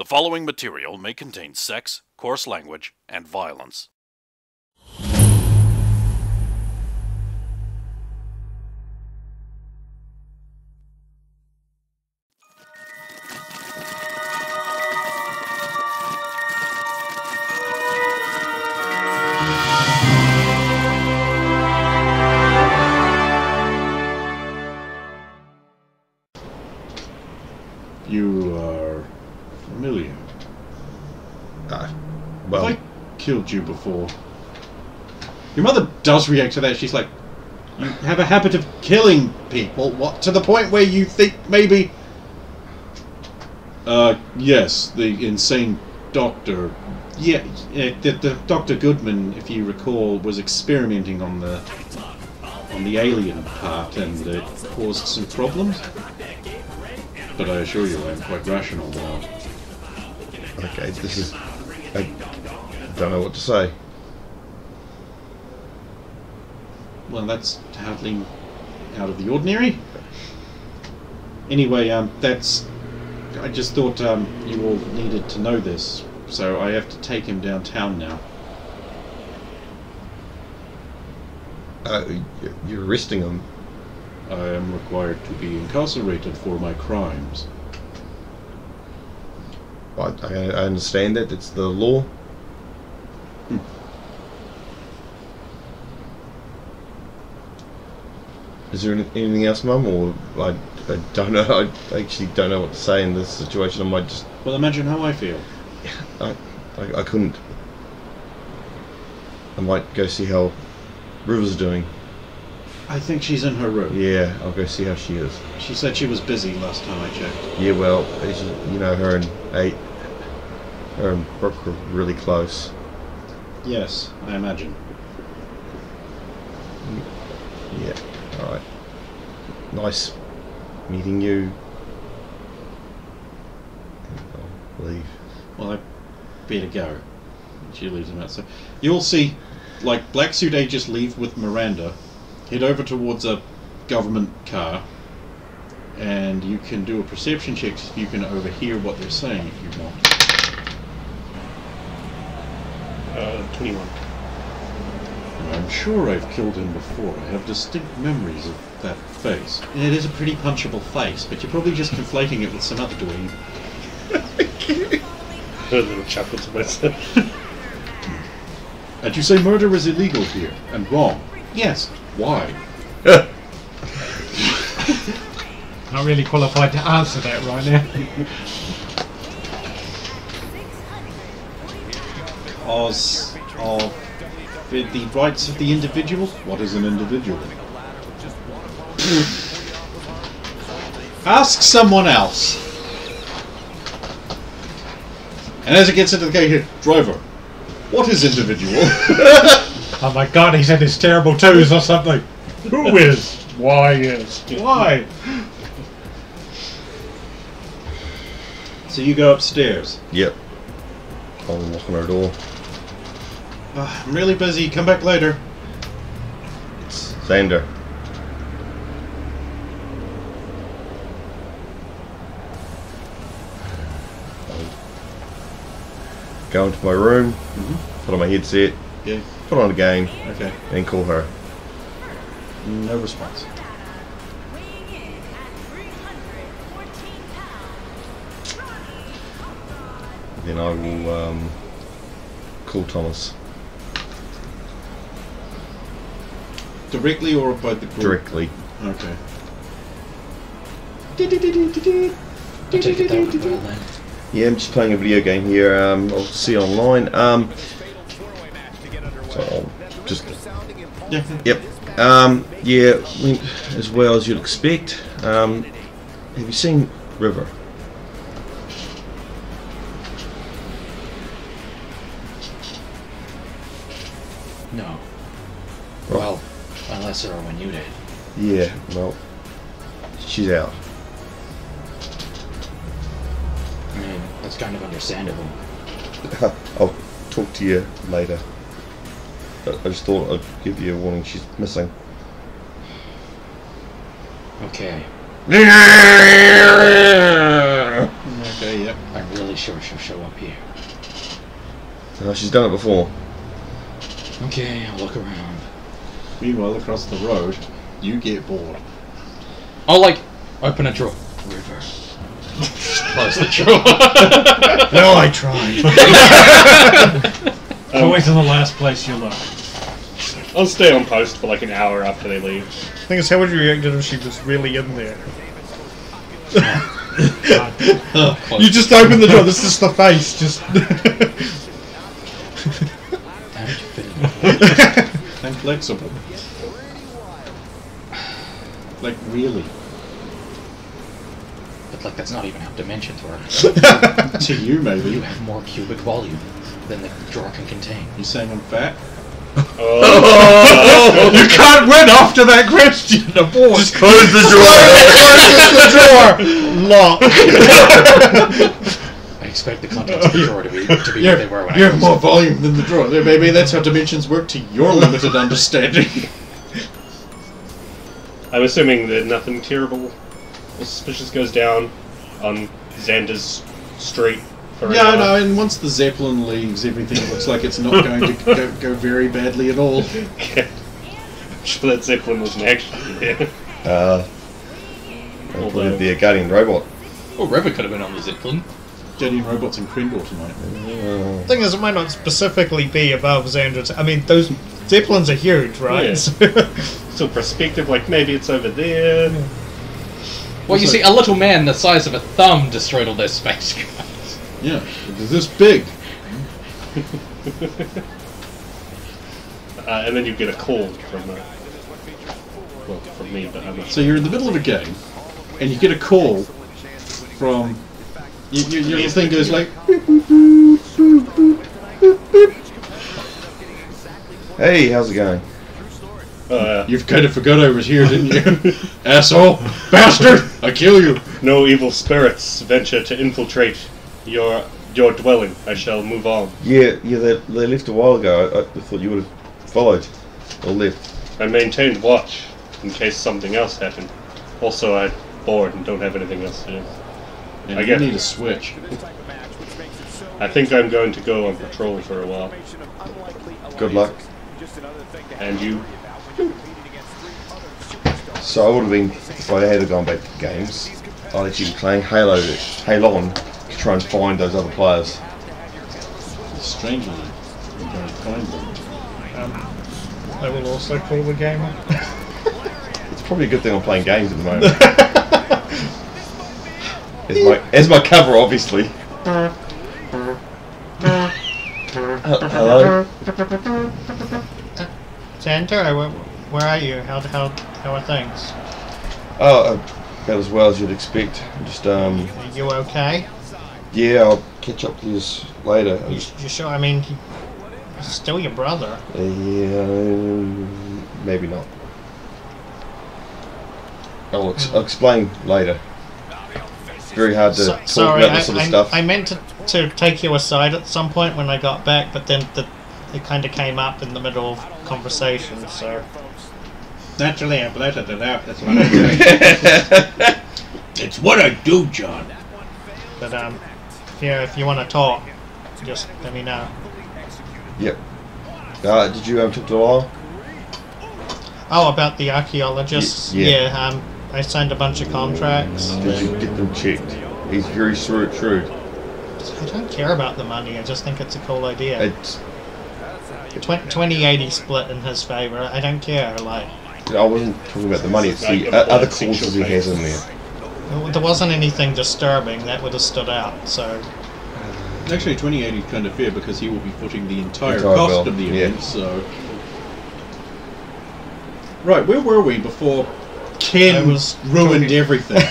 The following material may contain sex, coarse language, and violence. You are familiar. Well, Have I killed you before? Your mother does react to that. She's like, you have a habit of killing people. What? To the point where you think maybe... yes, the insane doctor. Yeah, the Dr. Goodman, if you recall, was experimenting on the alien part, and it caused some problems. But I assure you, I'm quite rational now. okay, this is... I don't know what to say. Well, that's hardly out of the ordinary. Anyway, that's... I just thought you all needed to know this, so I have to take him downtown now. You're arresting him. I am required to be incarcerated for my crimes. I understand that. It's the law. Is there anything else, Mum? Or I don't know. I actually don't know what to say in this situation. I might just... Well, imagine how I feel. I couldn't. I might go see how River's doing. I think she's in her room. Yeah, I'll go see how she is. She said she was busy last time I checked. Yeah, well, you know, her and Brooke were really close. Yes, I imagine. Yeah, alright. Nice meeting you. I'll leave. Well, I better go. She leaves him out. So you'll see, like, Black Suit Agents leave with Miranda, head over towards a government car, and you can do a perception check so you can overhear what they're saying if you want. 21. I'm sure I've killed him before. I have distinct memories of that face. It is a pretty punchable face, but you're probably just conflating it with some other dweeb. A little chuckle to myself. And you say murder is illegal here, and wrong. Yes. Why? Not really qualified to answer that right now. Of the rights of the individual? What is an individual? Ask someone else. And as it gets into the gate here, driver, what is individual? Oh my god, he's had his terrible twos or something. Who is? Why is? Why? So you go upstairs. Yep. I'll knock on her door. I'm really busy. Come back later. It's Xander. I'll go into my room, put on my headset, Yeah. put on a game, Okay. and call her. No response. Then I will call Thomas. Directly or by the group? Directly. Okay. I take it that went well then. Yeah, I'm just playing a video game here. I'll see you online. So I'll just... Yeah. Yep. Yeah, went as well as you'd expect. Have you seen River? No. Right. Well, unless or when you did. Yeah, well, she's out. I mean, that's kind of understandable. I'll talk to you later. I just thought I'd give you a warning. She's missing. Okay. Okay, yep. I'm really sure she'll show up here. She's done it before. Okay, I'll look around. Meanwhile, across the road, you get bored. I'll, like, open a drawer. Reverse. Close the drawer. Well, I tried. Always in the last place you look. I'll stay on post for like an hour after they leave. The thing is, how would you react if she was really in there? You just open the door. This is the face. Just. How did you fit in? And flexible. Like, really. But, like, that's not even how dimensions work. To you, maybe. You have more cubic volume than the drawer can contain. You saying I'm fat? Oh, you can't win after that question, boy. Just close the Close the door. Lock. I expect the contents of the drawer to be what they were when You I have more volume than the drawer. Maybe that's how dimensions work to your limited understanding. I'm assuming that nothing terrible or suspicious goes down on Xander's street for an Yeah, hour. no, and once the Zeppelin leaves, everything looks like it's not going to go very badly at all. Okay. I'm sure that Zeppelin wasn't actually there. It'd be a guardian robot. Oh, River could have been on the Zeppelin. Guardian robots in Krendor tonight. The thing is, it might not specifically be above Xander's. I mean, those Zeppelins are huge, right? Yeah. So perspective, like maybe it's over there. Well, you see, a little man the size of a thumb destroyed all those spacecraft. Yeah, it's this big. And then you get a call from, well, from me, but I'm not. So you're in the middle of a game, and you get a call from... Your little thing goes like... Hey, how's it going? You've kind of forgot I was here, didn't you? Asshole! Bastard! I kill you! No evil spirits venture to infiltrate your dwelling. I shall move on. Yeah, they left a while ago. I thought you would have followed or left. I maintained watch in case something else happened. Also, I'm bored and don't have anything else to do. And I you get- need a switch. I think I'm going to go on patrol for a while. Good luck. And you? So I would have been, if I had gone back to games, I'd actually be playing Halo on to try and find those other players. Strangely, you don't find them. I will also call the game up. It's probably a good thing I'm playing games at the moment. as my cover, obviously. Hello? Xander, where are you? How are things? Oh, about as well as you'd expect. Just, Are you okay? yeah, I'll catch up with you later. You sure? I mean, he's still your brother. Yeah, maybe not. I'll explain later. It's very hard to talk Sorry, about this sort of stuff. I meant to take you aside at some point when I got back, but then it kind of came up in the middle of conversation, so... Naturally, I blurted it out. That's what I do. It's what I do, John. But, yeah, if you want to talk, just let me know. Yep. Did you talk to Lyle? Oh, about the archaeologists? Yeah. I signed a bunch of contracts. Did you get them checked? He's very shrewd. I don't care about the money, I just think it's a cool idea. It's, 20-80 split in his favour, I don't care, like... I wasn't talking about the money, it's the other causes he has in there. There wasn't anything disturbing that would have stood out, so... Actually, 2080 is kind of fair because he will be footing the entire Entire cost bill, of the yeah. event, so... Right, where were we before Ken I was ruined talking- everything?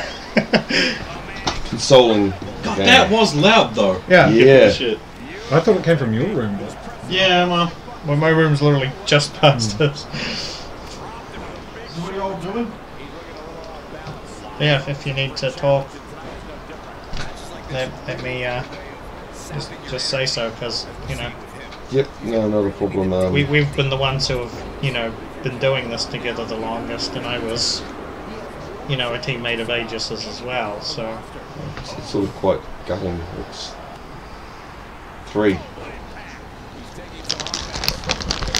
Consoling. God, game. that was loud, though. Yeah. Yeah. Shit. I thought it came from your room, but Yeah, well... Well, my room's literally just past us. What are you all doing? Yeah, if you need to talk, let me just say so, because, you know, Yep, no, not a problem. we've been the ones who have, you know, been doing this together the longest, and I was, you know, a teammate of Aegis's as well, so... It's sort of quite gutting. It's 3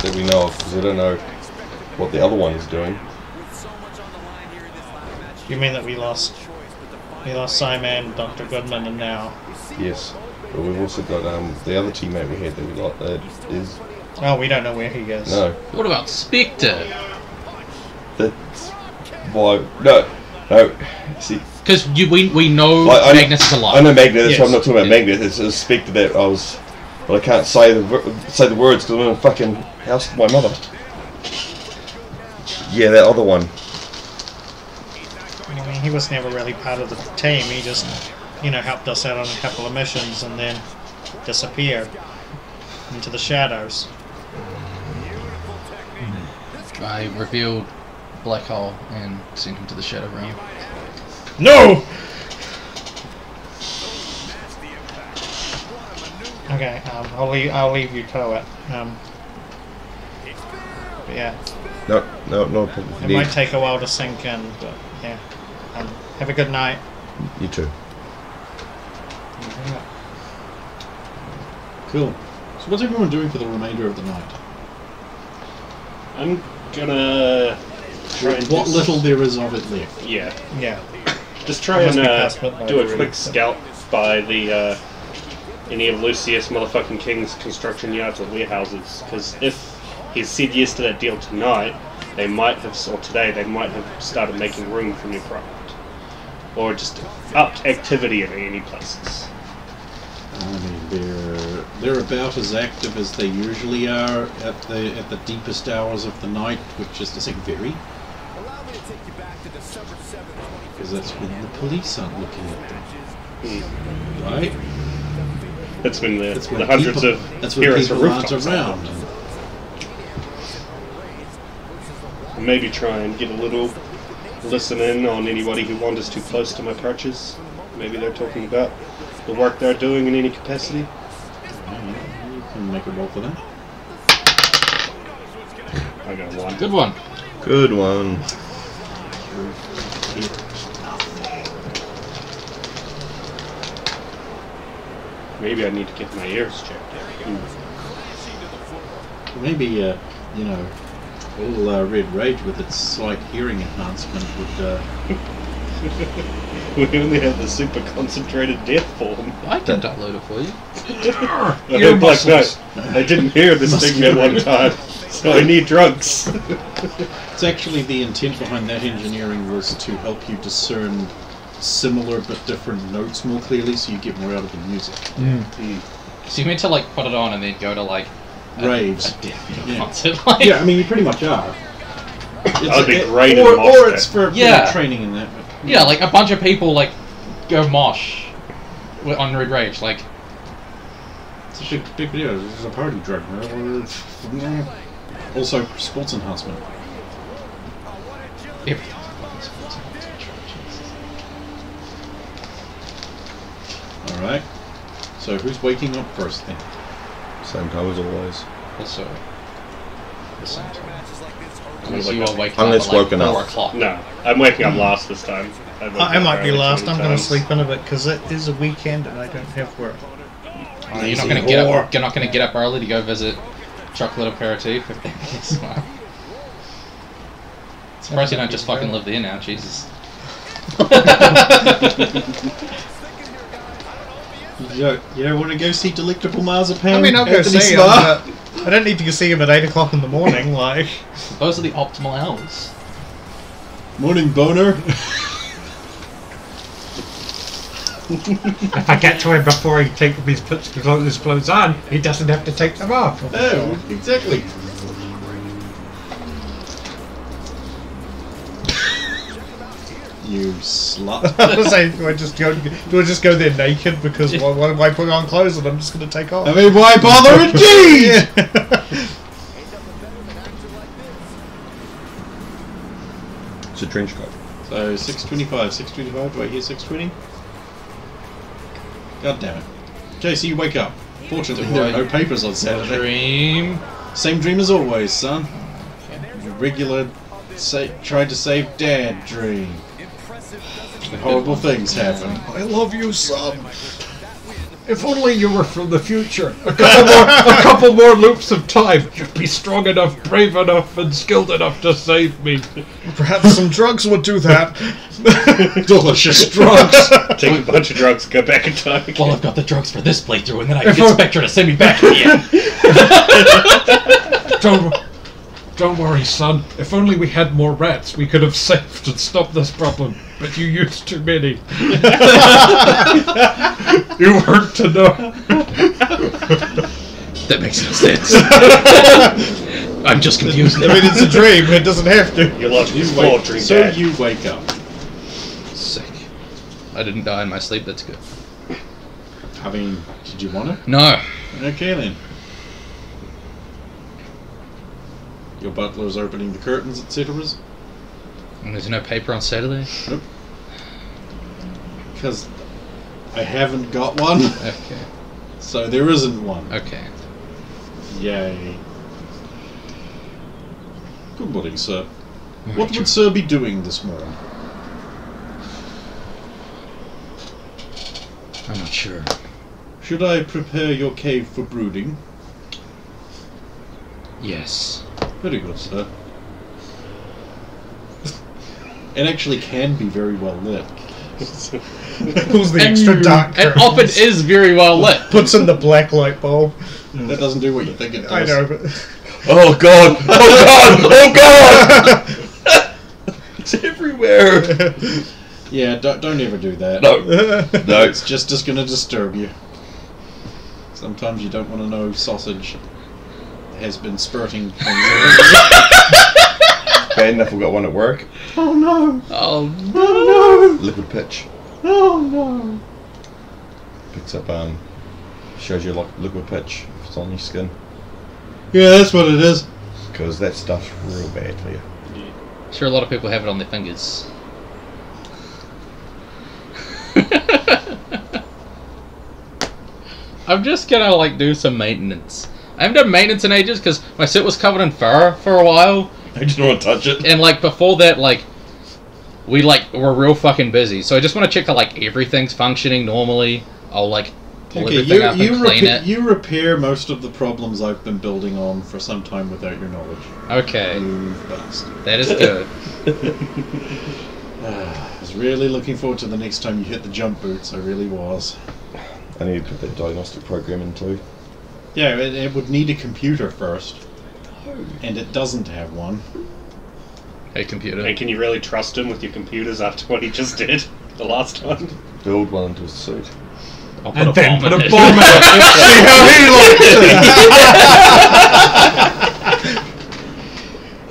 that we know of, because I don't know what the other one is doing. You mean that we lost Simon, Dr. Goodman, and now? Yes, but we've also got the other teammate we had that we got that is... Oh, we don't know where he goes. No. What about Spectre? That's why... No. See... Because we know I Magnus is alive. I know Magnus, that's Yes. why I'm not talking about Yeah. Magnus. It's a Spectre that I was... But I can't say the words because I'm in a fucking house with my mother. Yeah, that other one. I mean, he was never really part of the team. He just, helped us out on a couple of missions and then disappeared into the shadows. I revealed Black Hole and sent him to the Shadow Realm. No! Okay, I'll leave you to it. But yeah, No problem. it might take a while to sink in, but yeah. Have a good night. You too. Cool. So what's everyone doing for the remainder of the night? I'm gonna try and What little there is of it left. Yeah. Yeah. Just try It and must be past midnight do a already, quick so. scout by the any of Lucius motherfucking King's construction yards or warehouses, because if he said yes to that deal tonight, they might have, or today, they might have started making room for new product, or just upped activity in any places. I mean, they're about as active as they usually are at the deepest hours of the night, which is to say, very. Because that's when the police aren't looking at them, right? That's when That's when the hundreds people, of that's when heroes for people aren't rooftops around. and maybe try and get a little listen in on anybody who wanders too close to my perches. Maybe they're talking about the work they're doing in any capacity. You can make a roll for that. I got one. Good one. Good one. Maybe I need to get my ears checked out. Maybe, a little Red Rage with its slight hearing enhancement would... We only have the super concentrated death form. I can download it for you. I Ear had Black muscles. Knight. I didn't hear this thing at one time, so I need drugs. It's actually the intent behind that engineering was to help you discern similar but different notes more clearly, so you get more out of the music. So you meant to put it on and then go to Raves. a death Yeah. concert. Yeah, I mean, you pretty much are. That would be great in Or, mosh or pit. it's for Yeah. training in that. But, Yeah, a bunch of people go mosh on Red Rage. it's a big deal. This is a party drug. Also, sports enhancement. Everything. Alright. So, who's waking up first then? Same time as always. Also, the same time. I'm Unless gonna you wake are up. waking Unless up at woken up. 4 o'clock. No, I'm waking up last this time. I might be last. I'm going to times. sleep in a bit because it is a weekend and I don't have work. You're not going to get up. You're not going to get up early to go visit Chocolate Aperitif. If that's smart. Surprised you don't just fucking live there now. Jesus. You don't want to go see Delectable Marzipan? I mean, I'll go Anthony see him, Starr? but I don't need to go see him at 8 o'clock in the morning. Those are the optimal hours. Morning, boner. If I get to him before he takes his clothes on, he doesn't have to take them off. Oh, exactly. You slut. I was saying, do I just go there naked because why put on clothes and I'm just going to take off? I mean, why bother indeed? It's a trench coat. So, 625. 625, do I hear 620? God damn it. JC, you wake up. Fortunately, there are no papers on Saturday. Dream. Same dream as always, son. Your regular, tried to save dad dream. Horrible things happen. I love you, son. If only you were from the future. A couple more loops of time. You'd be strong enough, brave enough, and skilled enough to save me. Perhaps some drugs would do that. Delicious drugs. Take a bunch of drugs, go back in time again. Well, I've got the drugs for this playthrough, and then I can get Spectre to send me back again. Don't worry, son. If only we had more rats, we could have saved and stopped this problem. But you used too many. You weren't to know. That makes no sense. I'm just confused. I mean, it's a dream. It doesn't have to. Your logic is Wake- flawed, dream so dad. you wake up. Sick. I didn't die in my sleep, that's good. I mean, did you want to? No. Okay then. Your butler's opening the curtains, etc. And there's no paper on Saturday? Nope. Because I haven't got one, Okay. so there isn't one. Okay. Yay. Good morning, sir. What would sir be doing this morning? I'm not sure. Should I prepare your cave for brooding? Yes. Very good, sir. It actually can be very well lit. Pulls the extra dark It curtains. often is very well lit. Puts in the black light bulb. That doesn't do what you think it does. I know, but... Oh god! Oh god! Oh god! It's everywhere! Yeah, don't ever do that. No. No. It's just going to disturb you. Sometimes you don't want to know sausage has been spurting from your... Bad enough, we've got one at work. Oh no! Oh, Oh Liquid pitch. no! Oh no! Picks up, shows you like liquid pitch if it's on your skin. Yeah, that's what it is. Because that stuff's real bad for you. sure a lot of people have it on their fingers. I'm just gonna like do some maintenance. I haven't done maintenance in ages because my suit was covered in fur for a while. I just don't want to touch it. And like before that, like we like were real fucking busy. So I just want to check that like everything's functioning normally. I'll like pull everything up and clean it. You repair most of the problems I've been building on for some time without your knowledge. Okay, You bastard. that is good. I was really looking forward to the next time you hit the jump boots. I really was. I need to put that diagnostic program in too. Yeah, it would need a computer first. And it doesn't have one. Hey computer. And can you really trust him with your computers after what he just did the last time? Build one into a suit. I'll put And a then bomb put in a it. bomb in it. See how he likes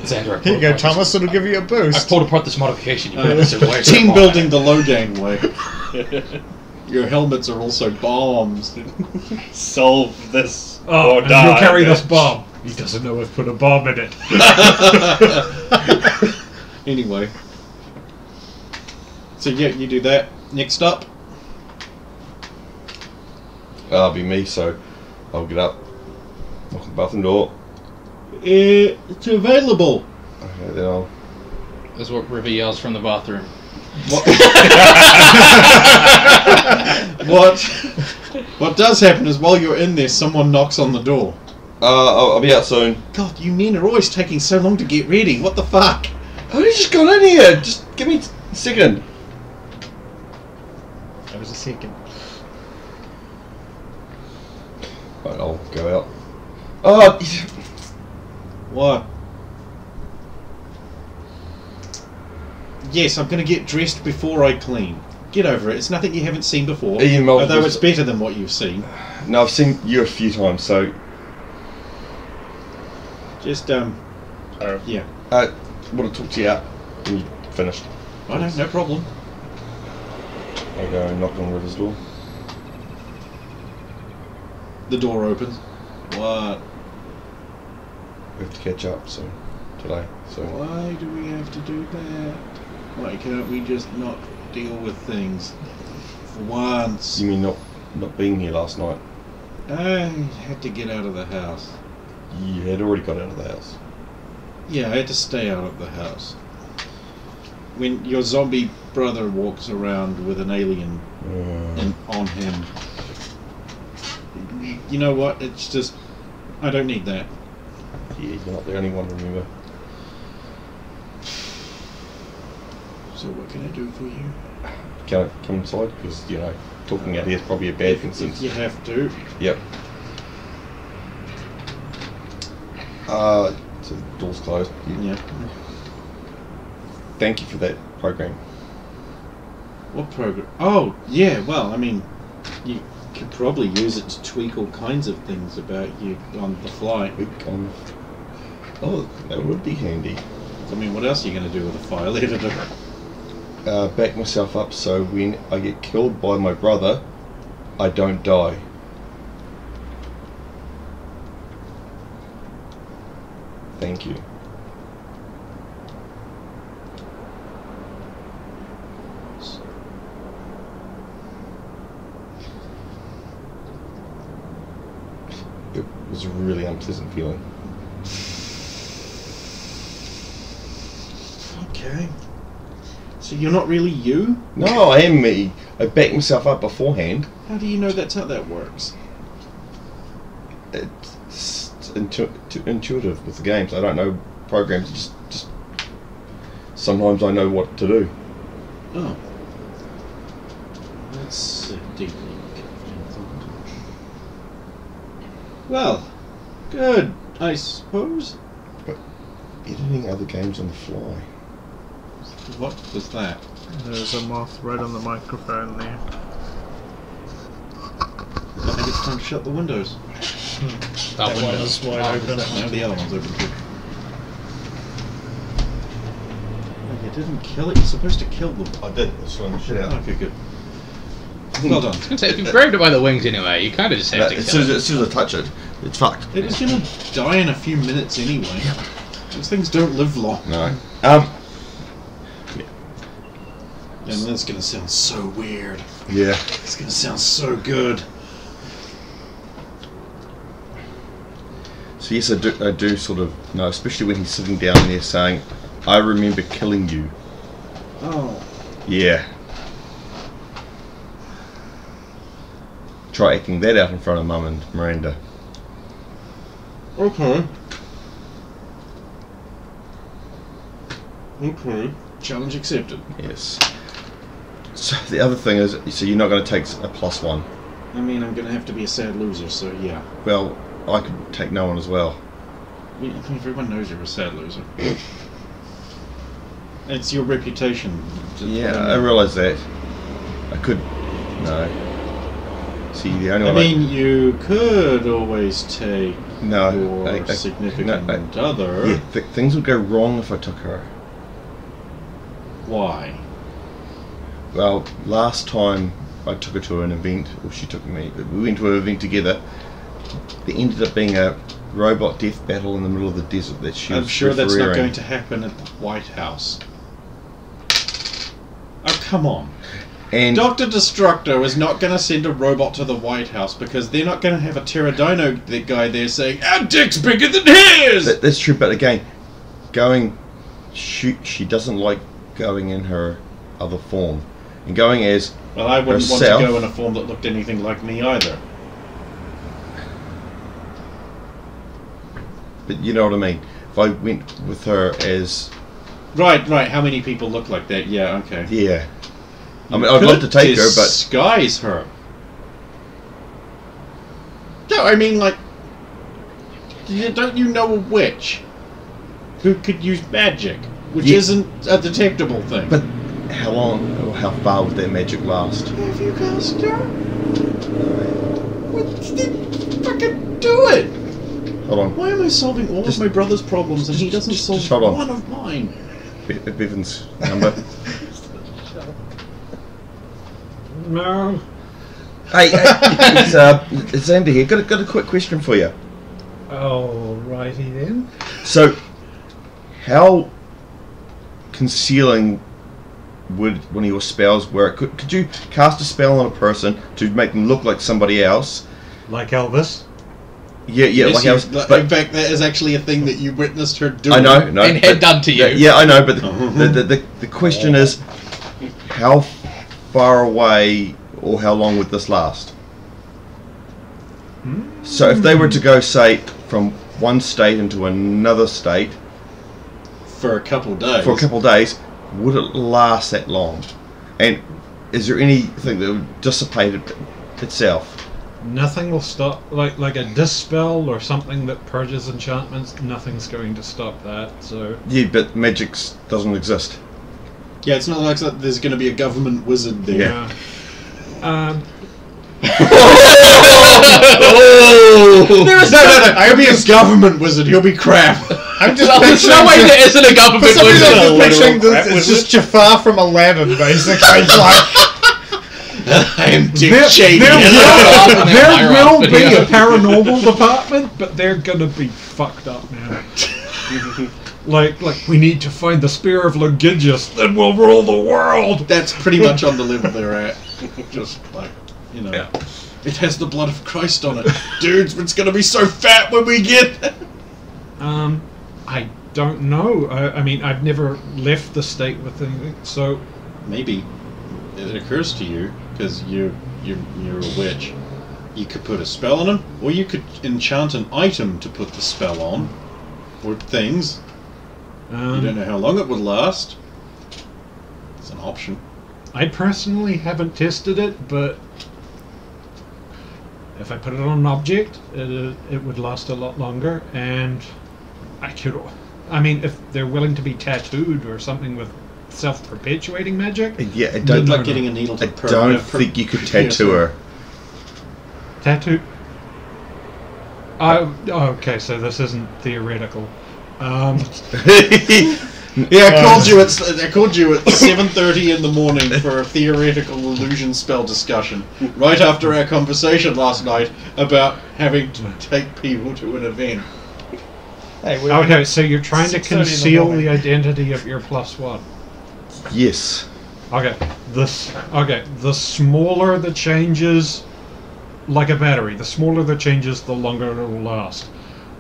it. Xander, I Here you pulled go, apart Thomas. It'll give you a I boost. pulled apart this modification. You put this away. Team building the Logang way. Your helmets are also bombs. Solve this Oh, or and die. he'll carry this bitch. bomb. He doesn't know I've put a bomb in it. Anyway. So yeah, you do that. Next up. That'll be me, so I'll get up, knock on the bathroom door. It's available. Okay, then I'll... That's what River yells from the bathroom. What does happen is while you're in there, someone knocks on the door. I'll be out soon. God, you men are always taking so long to get ready. What the fuck? Oh, you just got in here. Just give me a second. That was a second. Right, I'll go out. Oh, What? Yes, I'm going to get dressed before I clean. Get over it. It's nothing you haven't seen before. Ian Mulder Although was- it's better than what you've seen. no, I've seen you a few times, so Just, yeah. I want to talk to you out when you finished. I know, no problem. I'll go and knock on River's door. The door opens. What? We have to catch up soon today. So Why do we have to do that? Why can't we just not deal with things for once? you mean not being here last night? I had to get out of the house. You had already got out of the house. Yeah, I had to stay out of the house. When your zombie brother walks around with an alien on him. You know what? It's just... I don't need that. Yeah, you're not the only one, remember. So what can I do for you? Can I come inside? Because, you know, talking out here is probably a bad thing. If you have to. Yep. So the door's closed. Yeah. Thank you for that program. What program? Oh, yeah, well, I mean, you could probably use it to tweak all kinds of things about you on the fly. Oh, that would be handy. I mean, what else are you going to do with a file editor? Back myself up so when I get killed by my brother, I don't die. Thank you. It was a really unpleasant feeling. Okay. So you're not really you? No, I am me. I backed myself up beforehand. How do you know that's how that works? It's intuitive with the games. I don't know programs. Just sometimes I know what to do. Oh. That's deeply thought. Well, good, I suppose. But editing other games on the fly. What was that? There's a moth right on the microphone there. I think it's time to shut the windows. That one is wide open. No, the other one's open too. Oh, you didn't kill it. You're supposed to kill them. I did. I swung the shit out. Okay, good. Well done. I was gonna say, if you've grabbed it by the wings anyway, you kind of just have to As kill soon it. as I touch it, it's fucked. It was gonna die in a few minutes anyway. Those things don't live long. No. And that's gonna sound so weird. Yeah. It's gonna sound so good. So yes, I do sort of know, especially when he's sitting down there saying, "I remember killing you." Oh. Yeah. Try acting that out in front of Mum and Miranda. Okay. Okay. Challenge accepted. Yes. So the other thing is, so you're not going to take a +1. I mean, I'm gonna have to be a sad loser, so yeah. Well, I could take no one as well. I mean, everyone knows you're a sad loser. It's your reputation. Yeah, I realise that. I could. No. See, the only I one. mean, you could always take No. your significant other. Yeah, things would go wrong if I took her. Why? Well, last time I took her to an event, or she took me, we went to an event together. There ended up being a robot death battle in the middle of the desert that she was I'm sure that's not refereeing. going to happen at the White House. Oh, come on. And Dr. Destructo is not going to send a robot to the White House because they're not going to have a pterodino guy there saying, "Our dick's bigger than his!" that's true, but again, she doesn't like going in her other form. And going as Well, I wouldn't herself, want to go in a form that looked anything like me either. but you know what I mean. If I went with her as Right. How many people look like that? Yeah, okay. yeah, I mean I'd love to take her, but disguise her. No, I mean like, don't you know a witch who could use magic, which Yeah. isn't a detectable thing? but how long or how far would that magic last? Have you cast her? Fucking do it! Hold on, Why am I solving all of my brother's problems and he doesn't solve hold on. one of mine? Bevan's number. No. Hey, it's Andy here. Got a quick question for you. Alrighty then. So, how concealing would one of your spells work? Could you cast a spell on a person to make them look like somebody else? Like Elvis. Yeah, Yes, like you- else. in But fact, that is actually a thing that you witnessed her doing. I know, And had done to you. Yeah, I know. But the question is, how far away or how long would this last? So if they were to go, say, from one state into another state For a couple of days. would it last that long? And is there anything that would dissipate it itself? Nothing will stop, like a dispel or something that purges enchantments. Nothing's going to stop that. So Yeah, but magic doesn't exist. Yeah, it's not like there's going to be a government wizard there. Yeah. He'll be a government wizard. He'll be crap. I'm just There's no way there isn't a government For some reason, wizard. I'm just picturing Literal crap it's wizard. just Jafar from Aladdin, basically. It's like, I am Dick there Cheney. will be a paranormal department, but they're gonna be fucked up, man. like we need to find the spear of Legitius, then we'll rule the world. That's pretty much on the level they're at. Just like, Yeah. it has the blood of Christ on it. Dudes, it's going to be so fat when we get... I don't know. I mean, I've never left the state with anything, so Maybe it occurs to you, because you're a witch, you could put a spell on him, or you could enchant an item to put the spell on, or things. You don't know how long it would last. It's an option. I personally haven't tested it, but if I put it on an object, it would last a lot longer, and I mean, if they're willing to be tattooed or something with self-perpetuating magic, Yeah, I It's don't, like getting a needle to I don't think you could tattoo her. tattoo. Oh, okay, so this isn't theoretical. Yeah, I called you at 7:30 in the morning for a theoretical illusion spell discussion, right after our conversation last night about having to take people to an event. hey, we're Okay, so you're trying to 6:30 in the conceal morning. the identity of your +1. Yes. Okay, the smaller the changes, like a battery, the smaller the changes, the longer it will last.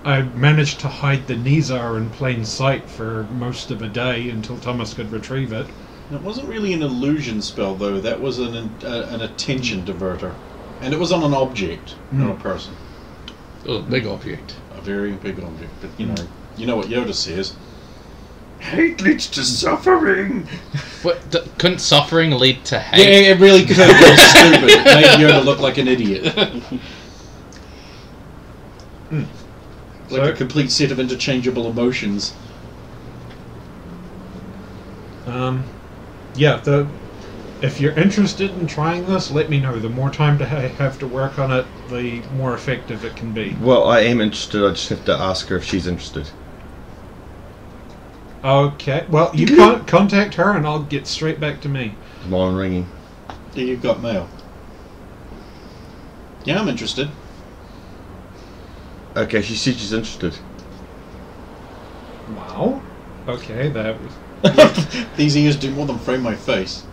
I managed to hide the Nizar in plain sight for most of a day until Thomas could retrieve it. It wasn't really an illusion spell, though. That was an attention diverter, and it was on an object, not a person. Oh, big object. A very big object. But you know what Yoda says. Hate leads to suffering. But couldn't suffering lead to Yeah, hate? it really could. It was stupid. It made Yoda look like an idiot. Like a complete set of interchangeable emotions. Yeah, if you're interested in trying this, let me know. The more time I have to work on it, the more effective it can be. Well, I am interested. I just have to ask her if she's interested. Okay, well, you can't contact her and I'll get straight back to me. Mine ringing. Yeah, you've got mail. Yeah, I'm interested. Okay, she said she's interested. Wow. Okay, that was... These ears do more than frame my face.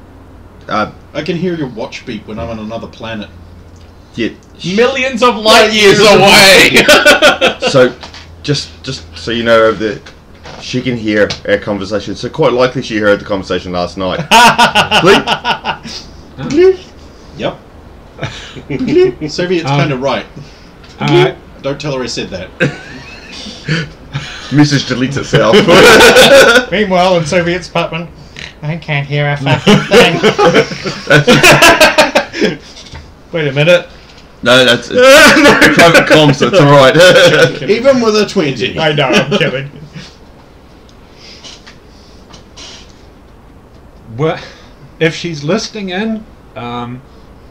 Uh, I can hear your watch beep when I'm on another planet. yeah. Millions of light years away! So, just so you know, that she can hear our conversation. So quite likely she heard the conversation last night. Bleep. Yep. Soviet's kind of right. Don't tell her I said that. Message deletes itself. Meanwhile, in Soviet's apartment, I can't hear a fucking thing. Wait a minute. No, it's private comms, so it's alright. Even with a 20. I know, I'm kidding. Well, if she's listening in,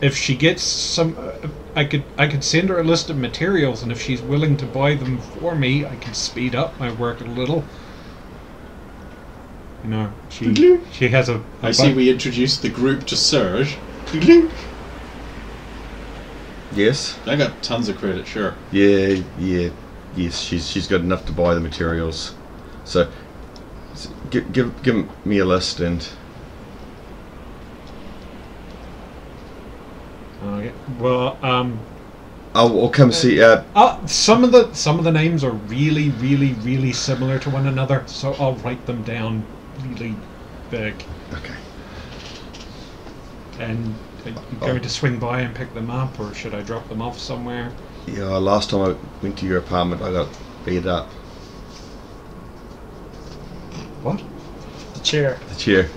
if she gets some... I could send her a list of materials, and if she's willing to buy them for me, I could speed up my work a little. You know, she has a I see we introduced the group to Serge. Yes. I got tons of credit, sure. Yeah. Yes, she's got enough to buy the materials. So, give me a list and... Okay. Well, I'll come see. some of the names are really, really, really similar to one another, so I'll write them down really big. Okay. And are you going to swing by and pick them up, or should I drop them off somewhere? Yeah, last time I went to your apartment, I got beat up. What? The chair. The chair.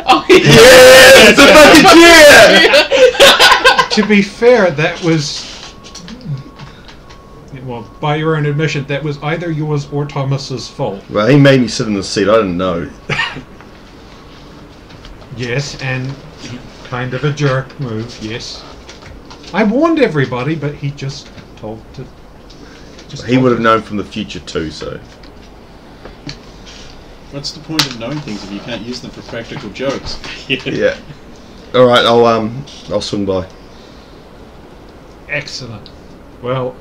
Oh, Yeah, it's a fucking chair! To be fair, that was... Well, by your own admission, that was either yours or Thomas's fault. Well, he made me sit in the seat. I didn't know. Yes, and kind of a jerk move, yes. I warned everybody, but he just told to... He would have known from the future too, so... What's the point of knowing things if you can't use them for practical jokes? Yeah. Alright, I'll swing by. Excellent. Well,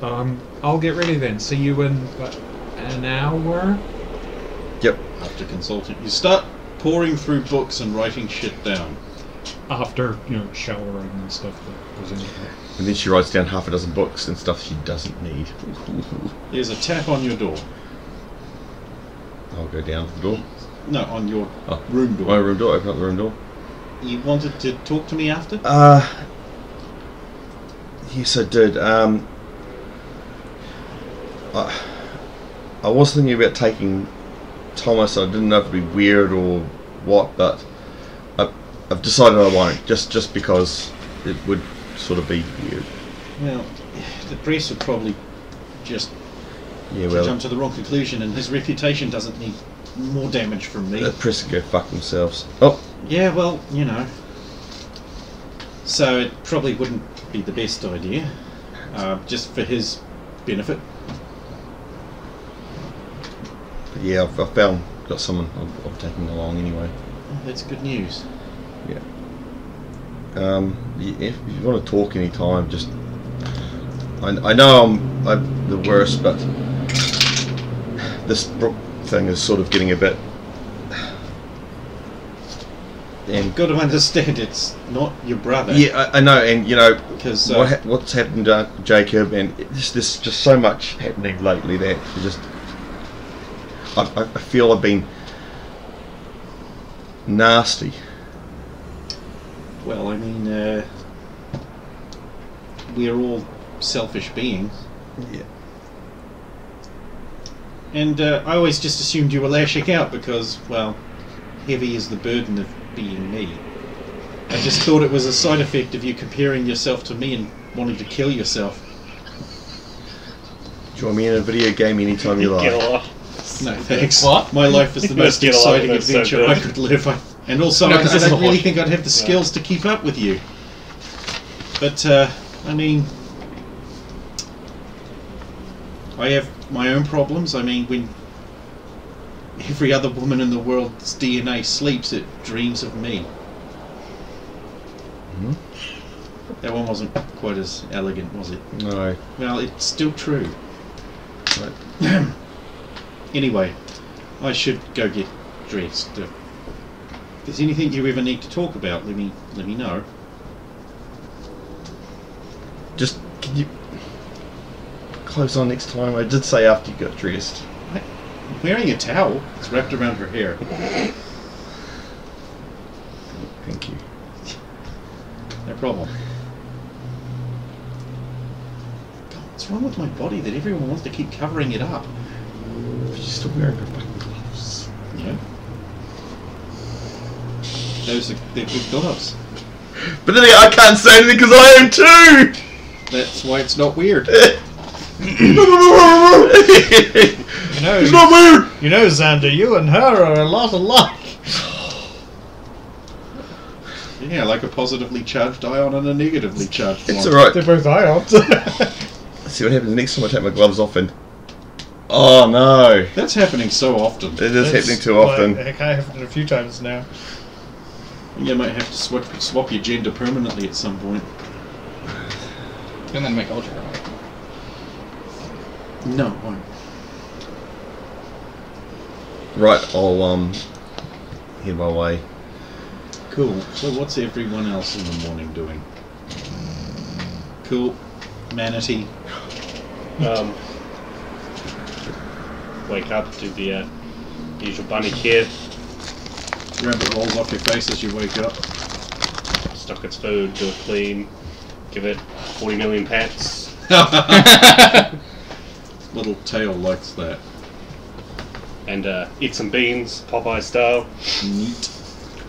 I'll get ready then. See you in, what, an hour? Yep. After consulting, you start pouring through books and writing shit down. After, showering and stuff that goes into it. And then she writes down half a dozen books and stuff she doesn't need. There's a tap on your door. I'll go down to the door. No, on your Oh, room door. my room door, open up the room door. You wanted to talk to me after? Yes I did. I was thinking about taking Thomas. I didn't know if it'd be weird or what, but I've decided I won't, just because it would sort of be weird. Well, the press would probably just Yeah, jump to the wrong conclusion, and his reputation doesn't need more damage from me. the press can go fuck themselves. Oh, Yeah, well, So it probably wouldn't be the best idea, just for his benefit. but yeah, I've got someone I'm taking along anyway. Oh, that's good news. Yeah. If you want to talk any time, just I know I'm the worst, but this Brooke thing is sort of getting a bit. And you've got to understand, it's not your brother. Yeah, I know, and Because what's happened to Jacob, and there's just so much happening lately that it just I feel I've been nasty. well, I mean, we're all selfish beings. Yeah. And I always just assumed you were lashing out because, well, heavy is the burden of being me. I just thought it was a side effect of you comparing yourself to me and wanting to kill yourself. Join me in a video game anytime you Get like. off. No, thanks. What? My life is the most Get a lot of exciting those so adventure good. I could live. And also, No, I 'cause this is don't a really horse. think I'd have the skills to keep up with you. But, I mean, I have my own problems. I mean, when every other woman in the world's DNA sleeps, it dreams of me. Mhm. That one wasn't quite as elegant, was it? No. Well, it's still true. Right. Anyway, I should go get dressed. If there's anything you ever need to talk about, let me know. Just can you close on next time? I did say after you got dressed. I'm wearing a towel. It's wrapped around her hair. Thank you. No problem. God, what's wrong with my body that everyone wants to keep covering it up? She's still wearing her fucking gloves. Yeah. They're good gloves. But then again, I can't say anything because I am too. That's why it's not weird. It's not weird. Xander, you and her are a lot alike. Yeah, like a positively charged ion and a negatively charged one. It's alright. They're both ions. Let's see what happens next time I take my gloves off and... Oh no. That's happening so often. It is happening too often. Heck, I happened a few times now. You might have to swap your gender permanently at some point. And then make ultra. No, it won't. Right, I'll head my way. Cool. So what's everyone else in the morning doing? Cool. Manatee. Wake up, do the usual bunny care. Rabbit rolls off your face as you wake up. stock its food, do it clean, give it 40 million pets. Little tail likes that. And eat some beans, Popeye style. Neat.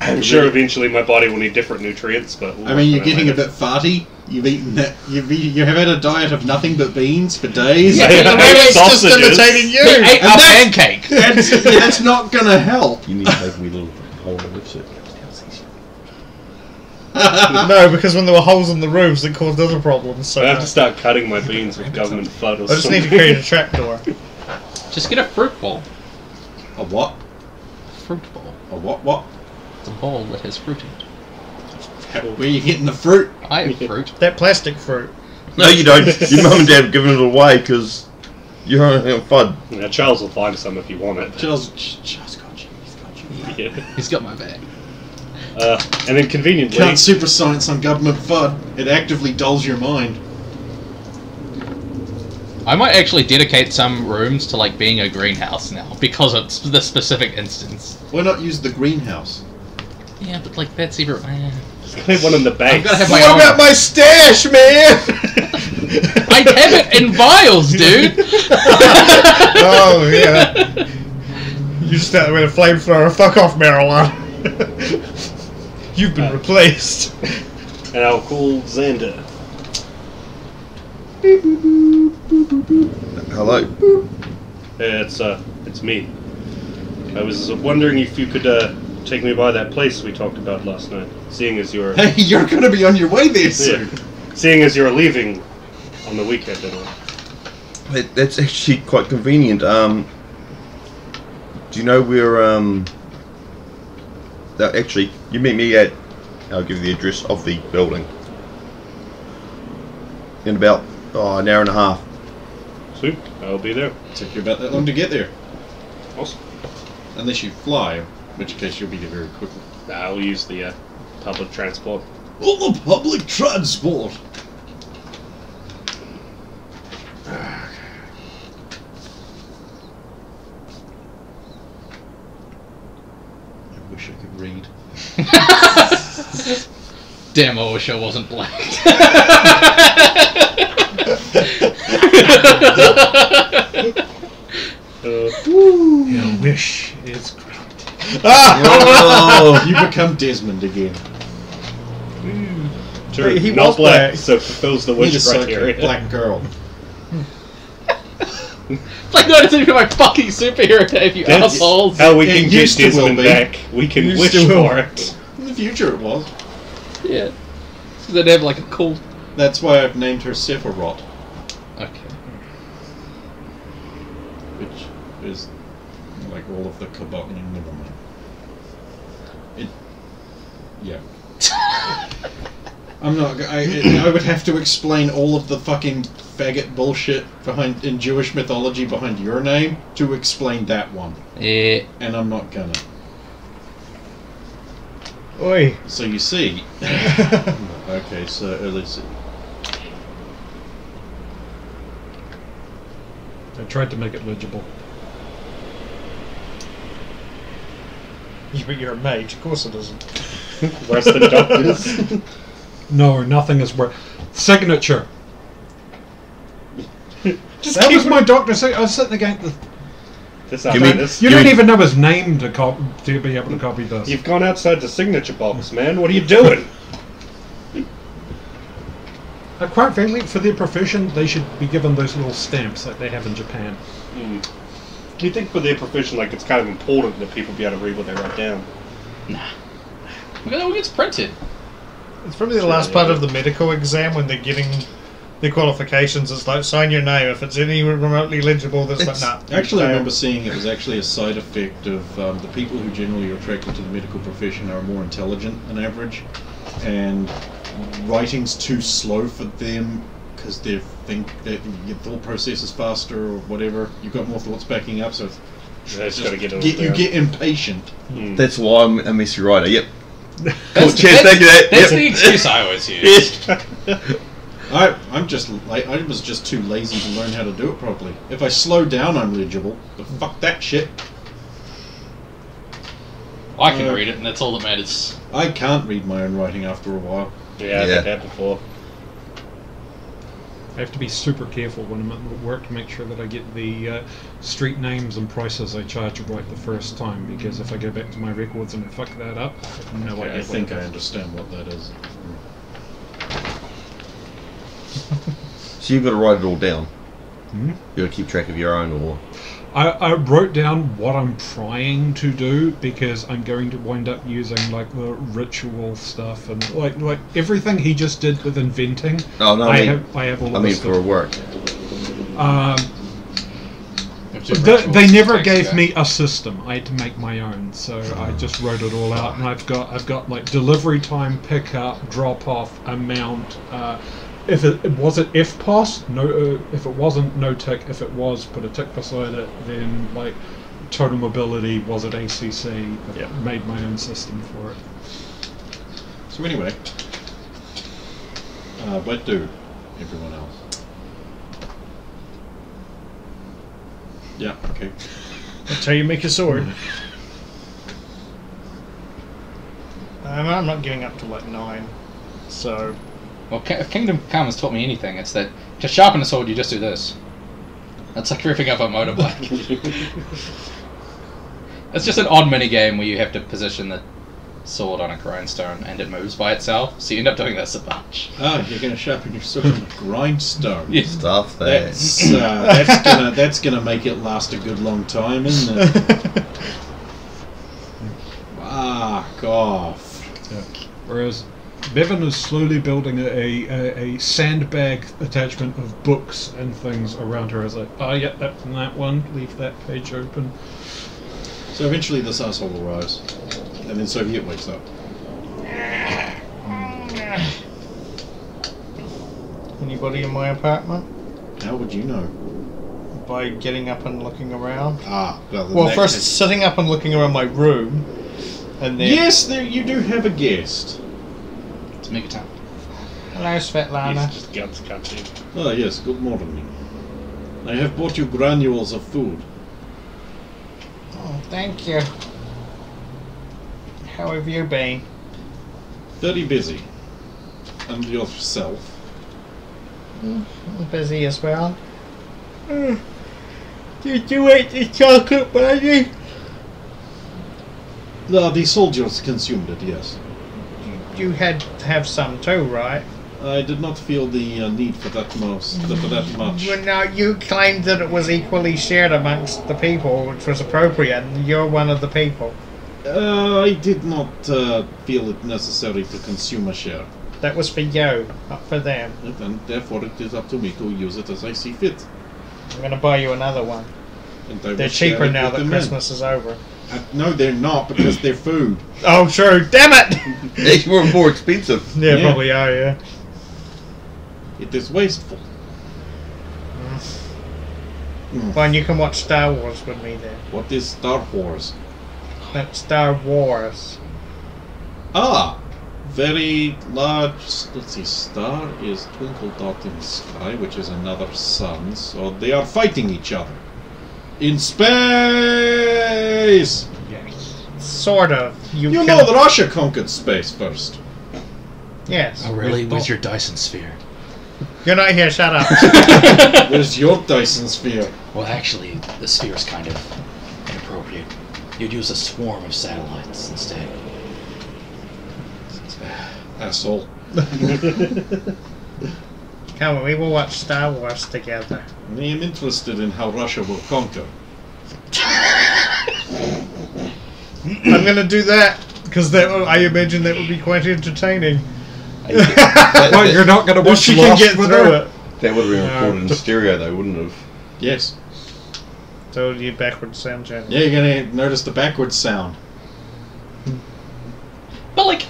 I'm sure eventually my body will need different nutrients, but we'll I mean, you're work on getting a that bit farty. You've eaten that. You have had a diet of nothing but beans for days. Yeah. later. It's just Sausages. imitating you. He ate And our that's- pancake. That's not gonna help. You need to make a wee little hole in the lipstick. No, because when there were holes in the roofs, it caused other problems. So I have to start cutting my beans with government FUD or I just something. need to create a trapdoor. Just get a fruit ball. A what? Fruit ball. A what? It's a ball that has fruit in it. Where are you getting the fruit? I have fruit. That plastic fruit. No, you don't. Your mum and dad have given it away because you're on FUD. Now, Charles will find some if you want it. Charles got you. He's got you. Yeah. He's got my bag. And then conveniently, Can't super science on government FUD. It actively dulls your mind. I might actually dedicate some rooms to like being a greenhouse now because it's the specific instance. Why not use the greenhouse? Yeah, but like that's even. leave one in the base. I've got to have my What own. about my stash, man? I have it in vials, dude. Oh yeah. You just out there with a flamethrower. Fuck off, marijuana. You've been replaced. And I'll call Xander. Hello. It's me. I was wondering if you could take me by that place we talked about last night. Seeing as you're Hey, you're gonna be on your way there soon. seeing as you're leaving on the weekend and all. That's actually quite convenient. Do you know where? Actually, you meet me at. I'll give you the address of the building. In about an hour and a half. Sweet, I'll be there. Take you about that long to get there, Awesome. unless you fly, in which case you'll be there very quickly. I'll use the public transport. All the public transport. I wish I could read. Damn, I wish I wasn't black. Your wish is granted. Oh, You become Desmond again. Sure, Wait, he not was black, black. so fulfills the Need wish a psychic criteria. black girl. Like, no, it's even my fucking superhero name, you That's assholes. how we It can get used to will Desmond be. back. We can Used wish to will. for it. In the future, it was. Yeah. So they'd have like a cool. That's why I've named her Sephiroth, Okay. which is like all of the Kabak. Never mind. It. Yeah. I'm not. I would have to explain all of the fucking faggot bullshit behind in Jewish mythology behind your name to explain that one, Yeah. and I'm not gonna. Oi. So you see. Okay, so let's see. I tried to make it legible. Yeah, but you're a mage. Of course it isn't. Worse than doctors. No, nothing is worth. Signature. Just That keep was my doctor. I was sitting against the. this Give me- after this. You Give don't me- even know his name to be able to copy this. You've gone outside the signature box, man. What are you doing? Quite frankly, for their profession, they should be given those little stamps that they have in Japan. You think for their profession, like, it's kind of important that people be able to read what they write down? It gets printed. It's probably the last part of the medical exam when they're getting their qualifications. It's like, sign your name. If it's any remotely legible, that's like, nah. Actually, I fail. remember seeing it was actually a side effect of the people who generally are attracted to the medical profession are more intelligent than average, and writing's too slow for them because they think that your thought process is faster or whatever. You've got more thoughts backing up, so it's They just gotta get it all you down. get impatient. that's why I'm a messy writer. Yep. That's, cheers, thank you. That's Yep. the excuse I always use. I was just too lazy to learn how to do it properly. If I slow down, I'm legible. But fuck that shit. I can read it, and that's all that matters. I can't read my own writing after a while. Yeah, I've Yeah. had that before. I have to be super careful when I'm at work to make sure that I get the street names and prices I charge right the first time, because if I go back to my records and I fuck that up, I have no idea. I think I understand what that is. So you've got to write it all down. Hmm? You got to keep track of your own, or I wrote down what I'm trying to do, because I'm going to wind up using like the ritual stuff and like everything he just did with inventing. oh no, I have all I of mean this for stuff. work. They never gave me a system. I had to make my own, so I just wrote it all out. And I've got like delivery time, pickup, drop off, amount. If it was it FPOS, no. If it wasn't, no tick. If it was, put a tick beside it. Then like total mobility, was it ACC? I made my own system for it. So anyway, what do everyone else? Yeah, okay. That's how you make a sword. I'm not getting up to like 9, so Well, if Kingdom Come has taught me anything, it's that to sharpen a sword, you just do this. That's like ripping up a motorbike. It's just an odd mini game where you have to position the sword on a grindstone and it moves by itself, so you end up doing this a bunch. Ah, you're going to sharpen your sword on a grindstone. Yeah. Stuff that. That's gonna make it last a good long time, isn't it? Fuck off. Yeah. Whereas Bevan is slowly building a sandbag attachment of books and things around her. As like, oh yeah, that's in that one. Leave that page open. So eventually this asshole arrives, and then Soviet wakes up. anybody in my apartment How would you know? by getting up and looking around. Ah, well. Then Well, that first case- sitting up and looking around my room, and then Yes, there you do have a guest. It's Mega Town. hello, Svetlana. He's just guts cutting. Ah, yes. Good morning. I have brought you granules of food. Oh, thank you. How have you been? Very busy. And yourself? I'm busy as well. Did you eat the chocolate bunny? The soldiers consumed it, yes. You had to have some too, right? I did not feel the need for that much. Well, no, you claimed that it was equally shared amongst the people, which was appropriate, and you're one of the people. I did not feel it necessary to consume a share. That was for you, not for them. And therefore it is up to me to use it as I see fit. I'm going to buy you another one. And I will They're share cheaper it now with that the men. Christmas is over. No, they're not, because they're food. Oh, true. Damn it! They were more expensive. Yeah, Yeah. probably are, yeah. It is wasteful. Fine, you can watch Star Wars with me then. What is Star Wars? That's Star Wars. Ah! Very large, let's see, star is twinkle dot in the sky, which is another sun, so they are fighting each other. In space! Sort of. You know that Russia conquered space first. Yes. Oh, really? Where's your Dyson sphere? You're not here, shut up. Where's your Dyson sphere? Well, actually, the sphere is kind of inappropriate. You'd use a swarm of satellites instead. Asshole. Come on, we will watch Star Wars together. I am interested in how Russia will conquer. I'm gonna do that, because I imagine that would be quite entertaining. Well, you're not going to If watch she can Lost get with through her? it. That would have been recorded in stereo, though, wouldn't it have? Yes. So you backwards sound channel. Yeah, you're gonna notice the backwards sound. But, like,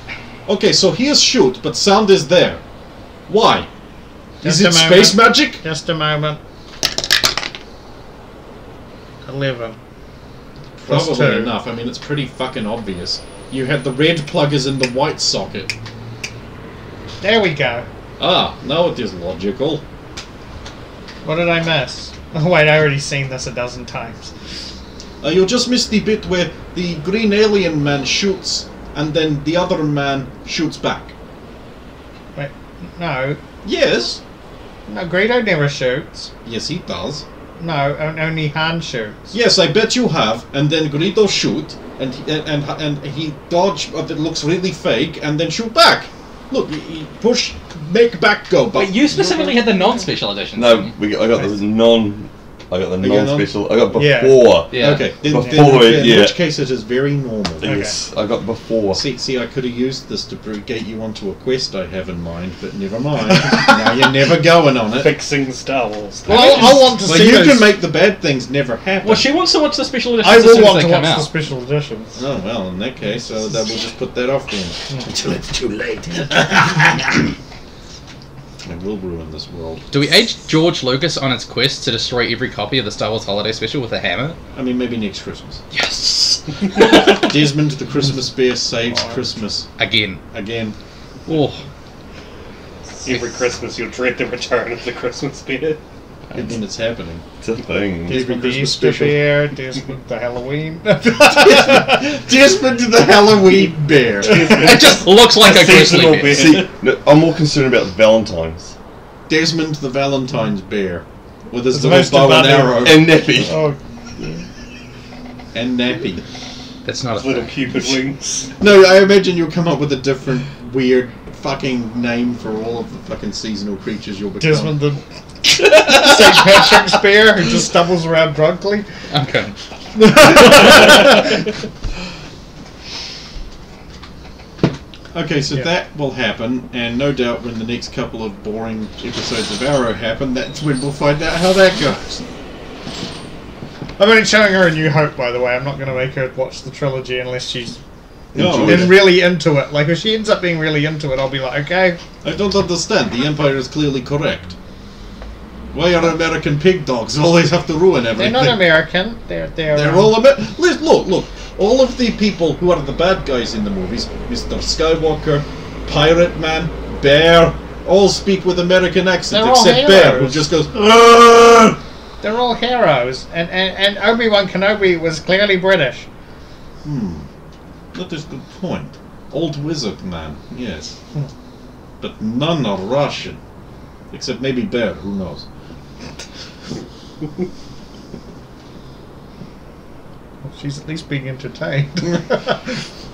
Okay, so here's shoot, but sound is there. Why? Just Is a it moment. space magic? Just a moment. 11. Plus Probably 2. enough. I mean, it's pretty fucking obvious. You had the red plug is in the white socket. There we go. Ah, now it is logical. What did I miss? Oh wait, I already seen this a dozen times. You just missed the bit where the green alien man shoots and then the other man shoots back. Wait, no. Yes. No, Greedo never shoots. Yes, he does. No, only Han shoots. Yes, I bet you have. And then Greedo shoot, and he dodge, but it looks really fake, and then shoot back. Look, he push, make back go. But Wait, you specifically had the non-special edition. No, I got the non-special. I got Yeah. before. Yeah. Okay, then, Before in yeah. which case it is very normal. Yes, I got before. See, I could have used this to get you onto a quest I have in mind, but never mind. Now you're never going on it. Fixing Star Wars. Well, I want to Well, see you those. can make the bad things never happen. Well, she wants to watch the special editions I as soon will as want they to come watch out. the special editions. Oh, well, in that case, so that we'll just put that off then. Until it's too late. I will ruin this world. Do we age George Lucas on its quest to destroy every copy of the Star Wars Holiday Special with a hammer? I mean, maybe next Christmas. Yes! Desmond the Christmas Bear saves Christmas. Again. Again. Oh. Every Christmas you'll dread the return of the Christmas bear. And then it's happening. It's a thing. Desmond the Christmas Easter special. Bear, Desmond the Halloween. Desmond the Halloween Bear. It just looks like a grizzly seasonal bear. bear. See, no, I'm more concerned about Valentine's Desmond the Valentine's Bear. With his It's the little most bow and demanding- arrow. and Nappy. Oh, And nappy. That's not a Little thing. Cupid wings. No, I imagine you'll come up with a different, weird fucking name for all of the fucking seasonal creatures you'll become. Desmond the St. Patrick's Bear who just stumbles around drunkenly. Okay. Okay, so Yeah. that will happen, and no doubt when the next couple of boring episodes of Arrow happen, that's when we'll find out how that goes. I'm only showing her A New Hope, by the way. I'm not going to make her watch the trilogy unless she's No, been really into it. Like, if she ends up being really into it, I'll be like, okay. I don't understand. The Empire is clearly correct. Why are American pig dogs always have to ruin They're everything? not American. They're all look. All of the people who are the bad guys in the movies, Mr. Skywalker, Pirate Man, Bear, all speak with American accents, They're all except Bear, who heroes. just goes, "Arr!" They're all heroes. And Obi-Wan Kenobi was clearly British. That is a good point. Old wizard man, yes. But none are Russian. Except maybe Bear, who knows. She's at least being entertained.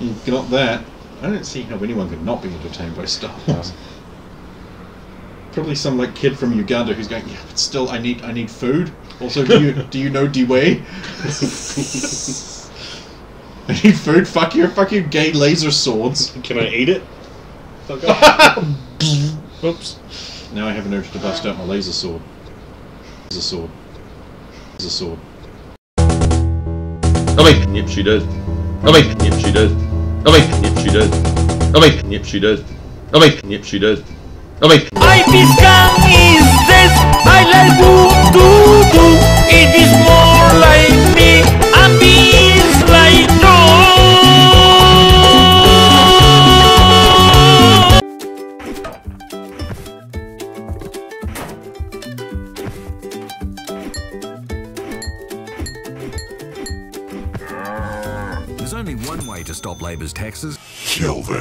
You got that. I don't see how anyone could not be entertained by Star Wars. Probably some like kid from Uganda who's going, yeah, but still, I need food. Also, do you know D-Way? I need food. Fuck your gay laser swords. Can I eat it? Fuck off. Oops. Now I have an urge to bust out my laser sword. Laser sword. Laser sword. I mean, yep, she did. I mean, yep, she did. I mean, yep, she did. I mean, yep, she did. I mean, yep, she did. I mean, I scan is this, I like do. It is more like me, and is like There's only one way to stop Labor's taxes. Kill them.